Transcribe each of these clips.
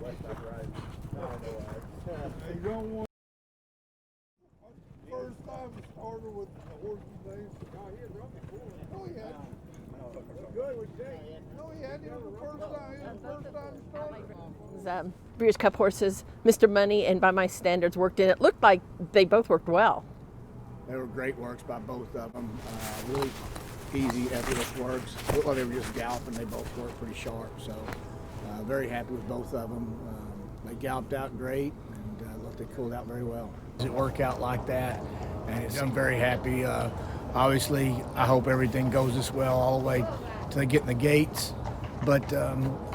You don't want first time starter with the horse's name. No, he had run before. No, he hadn't. Good with Jake. No, he hadn't. It was the first time he started. Breeders' Cup horses, Mr. Money and By My Standards worked in. It looked like they both worked well. They were great works by both of them. Really easy, effortless works. Looked like they were just galloping. They both worked pretty sharp. So very happy with both of them. They galloped out great and looked they pulled out very well. It worked out like that, and I'm very happy. Obviously, I hope everything goes this well all the way till they get in the gates. But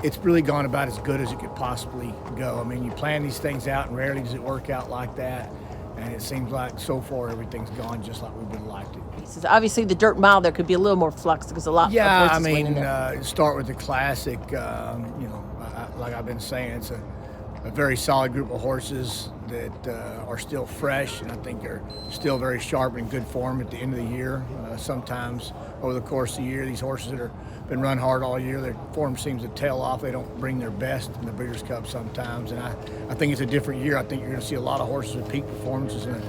it's really gone about as good as it could possibly go. I mean, you plan these things out, and rarely does it work out like that. And it seems like so far everything's gone just like we would have liked it. Obviously, the dirt mile there could be a little more flux because a lot. Yeah, of I mean, start with the classic. Like I've been saying, it's a very solid group of horses that are still fresh, and I think are still very sharp and in good form at the end of the year. Sometimes over the course of the year, these horses that are been run hard all year, their form seems to tail off. They don't bring their best in the Breeders' Cup sometimes, and I think it's a different year. I think you're going to see a lot of horses with peak performances in the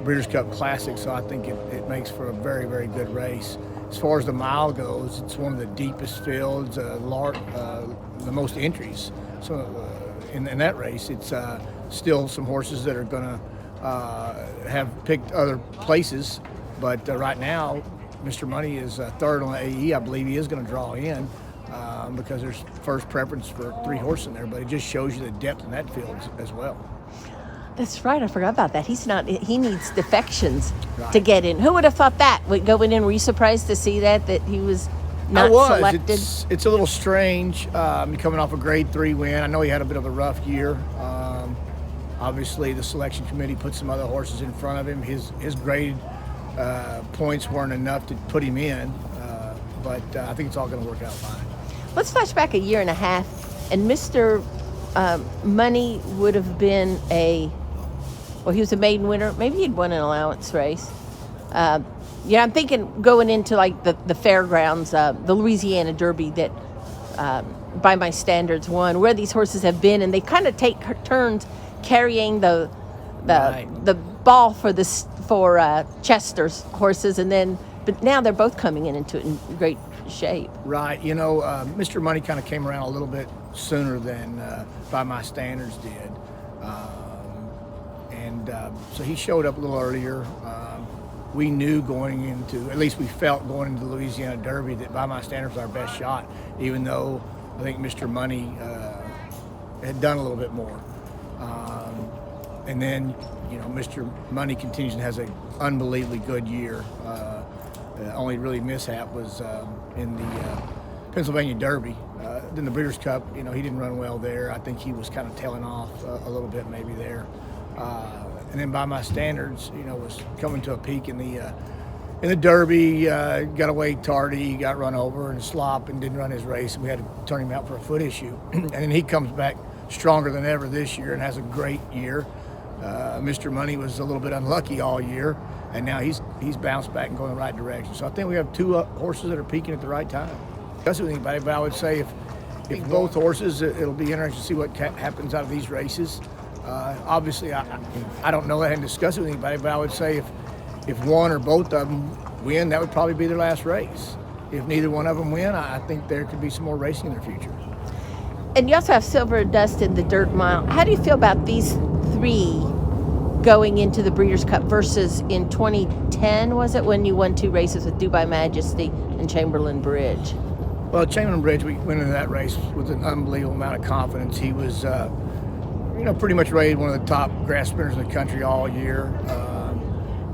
Breeders' Cup Classic, so I think it makes for a very, very good race. As far as the mile goes, it's one of the deepest fields, the most entries. So in that race, it's still some horses that are going to have picked other places, but right now, Mr. Money is third on the AE. I believe he is going to draw in because there's first preference for 3 horses in there, but it just shows you the depth in that field as well. That's right. I forgot about that. He needs defections to get in. Who would have thought that? Going in, were you surprised to see that he was not selected? It's a little strange coming off a grade 3 win. I know he had a bit of a rough year. Obviously, the selection committee put some other horses in front of him. His grade points weren't enough to put him in, but I think it's all going to work out fine. Let's flash back a year and a half, and Mr. Money would have been he was a maiden winner. Maybe he'd won an allowance race. I'm thinking going into like the fairgrounds, the Louisiana Derby that By My Standards won, where these horses have been, and they kind of take turns carrying the ball for Chester's horses, but now they're both coming into it in great shape. Right. Mr. Money kind of came around a little bit sooner than By My Standards did. So he showed up a little earlier. We knew at least we felt going into the Louisiana Derby that By My Standards was our best shot, even though I think Mr. Money had done a little bit more. And then, Mr. Money continues and has an unbelievably good year. The only really mishap was in the Pennsylvania Derby. Then the Breeders' Cup, he didn't run well there. I think he was kind of tailing off a little bit maybe there. And then By My Standards, was coming to a peak in the Derby, got away tardy, got run over and slop and didn't run his race, and we had to turn him out for a foot issue. And then he comes back stronger than ever this year and has a great year. Mr. Money was a little bit unlucky all year, and now he's bounced back and going in the right direction. So I think we have 2 horses that are peaking at the right time. Discuss it with anybody, but I would say if both horses, it'll be interesting to see what happens out of these races. Obviously, I don't know that I hadn't discussed it with anybody, but I would say if one or both of them win, that would probably be their last race. If neither one of them win, I think there could be some more racing in their future. And you also have Silver Dust in the dirt mile. How do you feel about these 3 going into the Breeders' Cup versus in 2010, was it, when you won 2 races with Dubai Majesty and Chamberlain Bridge? Well, Chamberlain Bridge, we went into that race with an unbelievable amount of confidence. He was, pretty much rated one of the top grass sprinters in the country all year.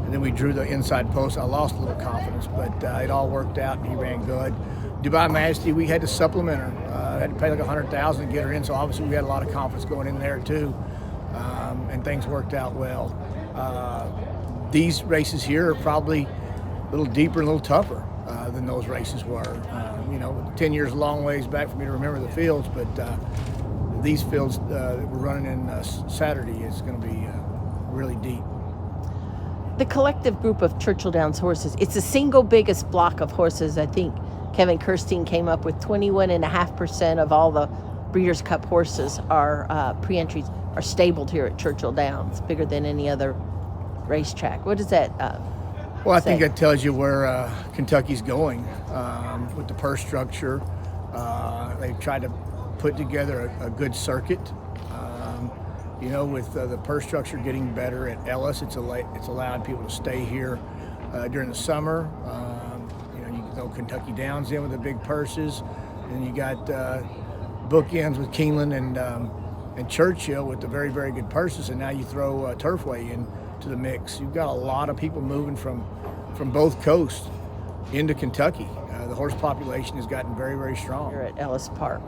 And then we drew the inside post. I lost a little confidence, but it all worked out, and he ran good. Dubai Majesty, we had to supplement her. Had to pay like $100,000 to get her in, so obviously we had a lot of confidence going in there too, and things worked out well. These races here are probably a little deeper and a little tougher than those races were. 10 years a long ways back for me to remember the fields, but these fields that we're running in Saturday is going to be really deep. The collective group of Churchill Downs horses, it's the single biggest block of horses. I think Kevin Kirstein came up with 21.5% of all the Breeders' Cup horses are pre-entries are stabled here at Churchill Downs, bigger than any other racetrack. What does that Well, I say? think that tells you where Kentucky's going with the purse structure. They've tried to put together a good circuit. With the purse structure getting better at Ellis, it's allowed people to stay here during the summer. You can throw Kentucky Downs in with the big purses, and you got bookends with Keeneland and Churchill with the very, very good purses, and now you throw Turfway into the mix. You've got a lot of people moving from both coasts into Kentucky. The horse population has gotten very, very strong. Here at Ellis Park.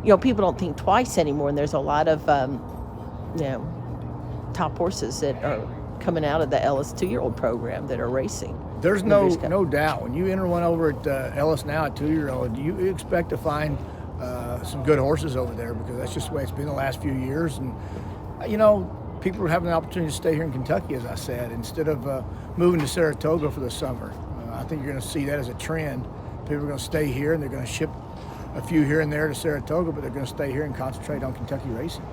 People don't think twice anymore, and there's a lot of, top horses that are coming out of the Ellis 2-year-old program that are racing. There's no doubt. When you enter one over at Ellis now at 2-year-old, you expect to find some good horses over there, because that's just the way it's been the last few years. And, people are having the opportunity to stay here in Kentucky, as I said, instead of moving to Saratoga for the summer. I think you're going to see that as a trend. People are going to stay here, and they're going to ship a few here and there to Saratoga, but they're going to stay here and concentrate on Kentucky racing.